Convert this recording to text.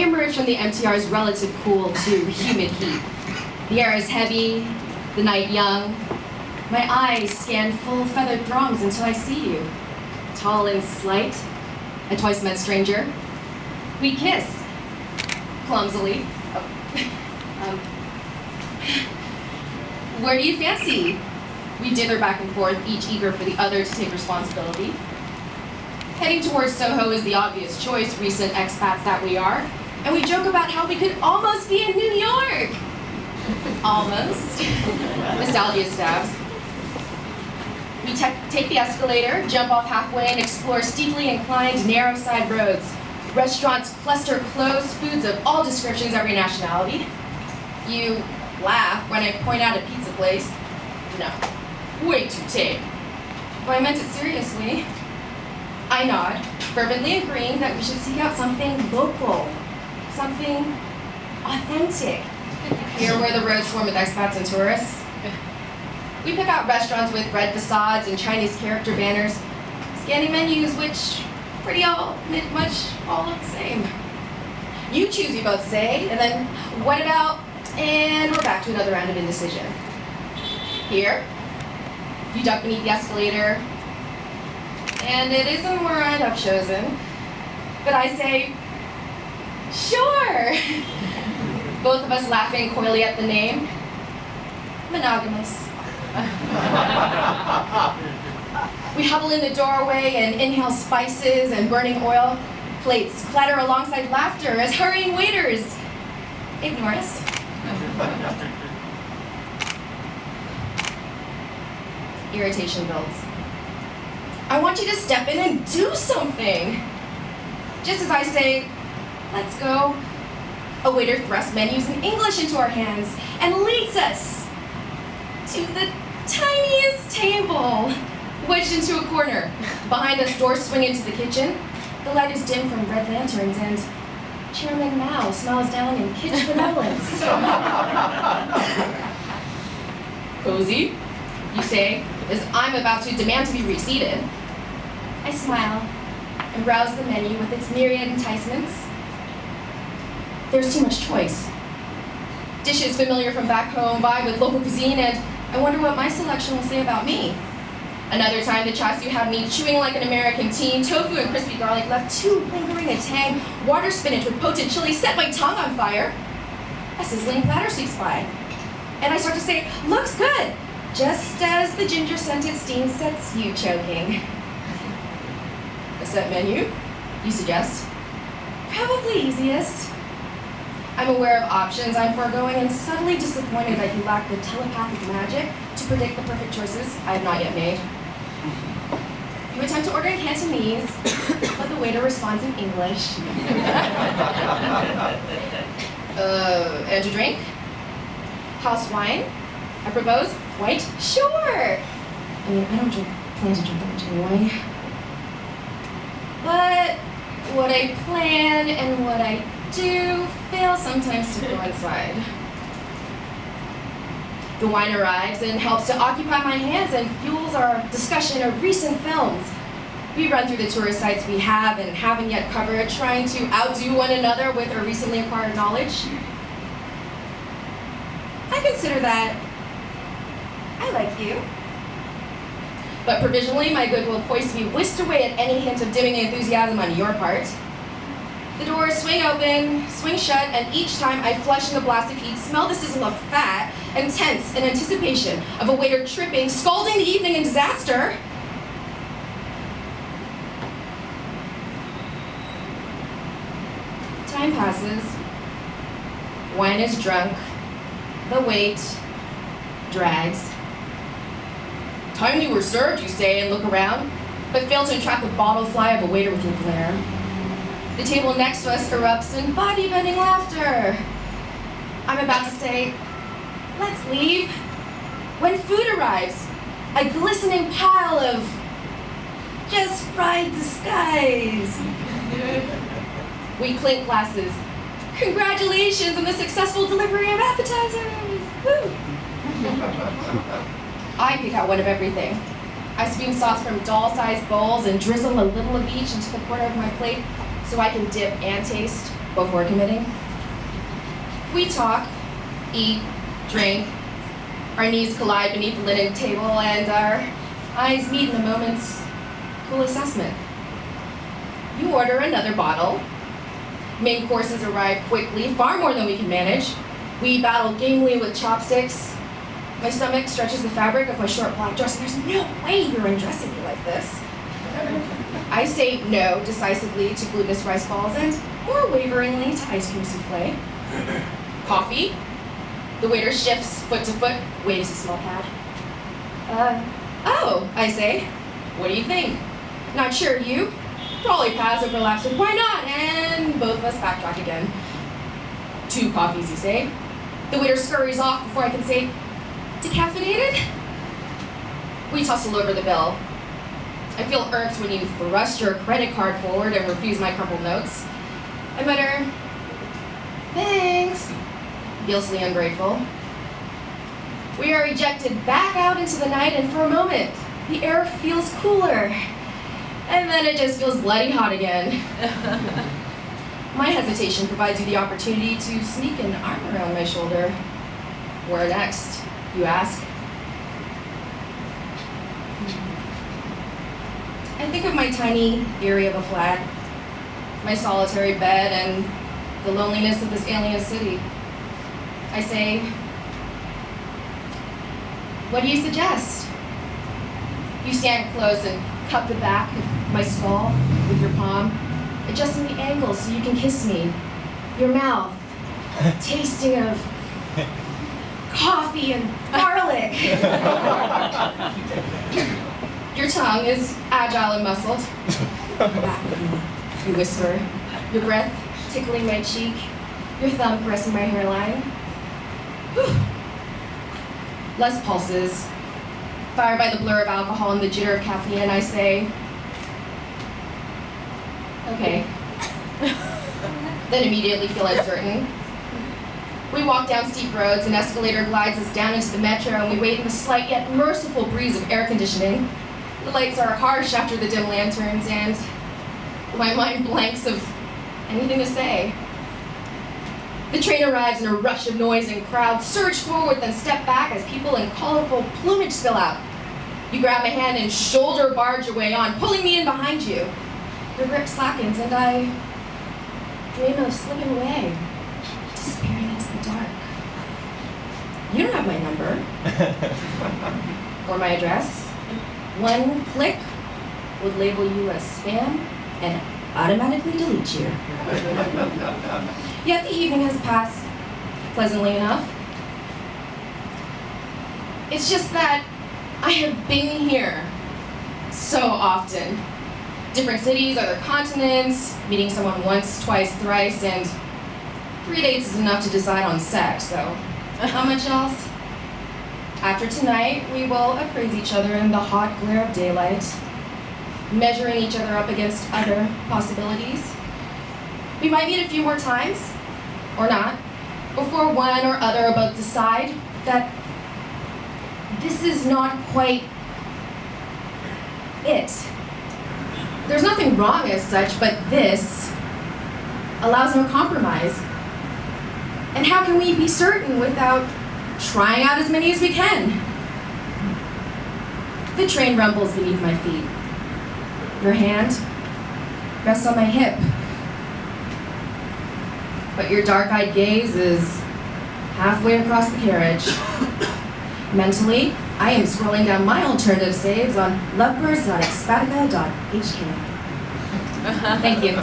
emerge from the MTR's relative cool to humid heat. The air is heavy, the night young. My eyes scan full feathered throngs until I see you. Tall and slight, a twice met stranger. We kiss, clumsily. Where do you fancy? We dither back and forth, each eager for the other to take responsibility. Heading towards Soho is the obvious choice, recent expats that we are, and we joke about how we could almost be in New York. Almost. Nostalgia stabs. We take the escalator, jump off halfway, and explore steeply inclined, narrow side roads. Restaurants cluster closed, foods of all descriptions, every nationality. You laugh when I point out a pizza place. No, way too tame. But I meant it seriously. I nod, fervently agreeing that we should seek out something local, something authentic. Here where the roads swarm with expats and tourists. We pick out restaurants with red facades and Chinese character banners, scanning menus which much all look the same. You choose, we both say, and then what about, and we're back to another round of indecision. Here, you duck beneath the escalator, and it isn't where I'd have chosen, but I say, sure! Both of us laughing coyly at the name. Monogamous. We huddle in the doorway and inhale spices and burning oil. Plates clatter alongside laughter as hurrying waiters ignore us. Irritation builds. I want you to step in and do something. Just as I say, let's go, a waiter thrusts menus in English into our hands and leads us to the tiniest table, wedged into a corner. Behind us, doors swing into the kitchen. The light is dim from red lanterns, and Chairman Mao smiles down in kitsch benevolence. Cozy, you say, as I'm about to demand to be reseated. I smile and browse the menu with its myriad enticements. There's too much choice. Dishes familiar from back home vie with local cuisine, and I wonder what my selection will say about me. Another time, the chassis had me chewing like an American teen. Tofu and crispy garlic left too lingering a tang. Water spinach with potent chili set my tongue on fire. A sizzling platter sweeps by, and I start to say, looks good, just as the ginger-scented steam sets you choking. A set menu, you suggest? Probably easiest. I'm aware of options I'm foregoing and subtly disappointed that you lack the telepathic magic to predict the perfect choices I have not yet made. You attempt to order in Cantonese, but the waiter responds in English. And a drink? House wine? I propose? White? Sure! I mean, I don't plan to drink that much anyway. But what I plan and what I do fail sometimes to coincide. The wine arrives and helps to occupy my hands and fuels our discussion of recent films. We run through the tourist sites we have and haven't yet covered, trying to outdo one another with our recently acquired knowledge. I consider that I like you. But provisionally, my goodwill poised to be whisked away at any hint of dimming enthusiasm on your part. The doors swing open, swing shut, and each time I flush in the blast of heat, smell the sizzle of fat, and tense in anticipation of a waiter tripping, scalding the evening in disaster. Time passes. Wine is drunk. The wait drags. Timely we're served, you say, and look around, but fail to entrap the bottle fly of a waiter with your glare. The table next to us erupts in body-bending laughter. I'm about to say, let's leave, when food arrives, a glistening pile of just fried disguise. We clink glasses. Congratulations on the successful delivery of appetizers. Woo. I pick out one of everything. I spoon sauce from doll-sized bowls and drizzle a little of each into the corner of my plate so I can dip and taste. before committing. We talk, eat, drink. Our knees collide beneath the linen table, and our eyes meet in a moment's cool assessment. You order another bottle. Main courses arrive quickly, far more than we can manage. We battle gamely with chopsticks. My stomach stretches the fabric of my short black dress. There's no way you're undressing me like this. I say no decisively to glutinous rice balls and more waveringly to ice cream souffle. Coffee. The waiter shifts foot to foot, waves a small pad. Oh, I say. What do you think? Not sure, you? Probably pass overlaps with why not, and both of us backtrack again. 2 coffees, you say? The waiter scurries off before I can say, decaffeinated? We tussle over the bill. I feel irked when you thrust your credit card forward and refuse my crumpled notes. I mutter, thanks, guiltily ungrateful. We are ejected back out into the night, and for a moment, the air feels cooler. And then it just feels bloody hot again. My hesitation provides you the opportunity to sneak an arm around my shoulder. Where next, you ask? I think of my tiny eyrie of a flat, my solitary bed, and the loneliness of this alien city. I say, what do you suggest? You stand close and cup the back of my skull with your palm, adjusting the angle so you can kiss me. Your mouth, tasting of coffee and garlic. Your tongue is agile and muscled. Back with me, you whisper. Your breath tickling my cheek. Your thumb caressing my hairline. Whew. Less pulses. Fired by the blur of alcohol and the jitter of caffeine, I say, okay. Then immediately feel uncertain. We walk down steep roads, an escalator glides us down into the metro, and we wait in the slight yet merciful breeze of air conditioning. The lights are harsh after the dim lanterns, and my mind blanks of anything to say. The train arrives in a rush of noise, and crowds surge forward, then step back as people in colorful plumage spill out. You grab my hand and shoulder barge your way on, pulling me in behind you. Your grip slackens, and I dream of slipping away, disappearing into the dark. You don't have my number or my address. One click would label you as spam and automatically delete you. Yet the evening has passed pleasantly enough. It's just that I have been here so often. Different cities, other continents, meeting someone once, twice, thrice, and 3 dates is enough to decide on sex, so how much else? After tonight, we will appraise each other in the hot glare of daylight, measuring each other up against other possibilities. We might meet a few more times, or not, before one or other or both decide that this is not quite it. There's nothing wrong as such, but this allows no compromise. And how can we be certain without trying out as many as we can? The train rumbles beneath my feet. Your hand rests on my hip. But your dark-eyed gaze is halfway across the carriage. Mentally, I am scrolling down my alternative saves on lovebirds.expatica.hk. Thank you.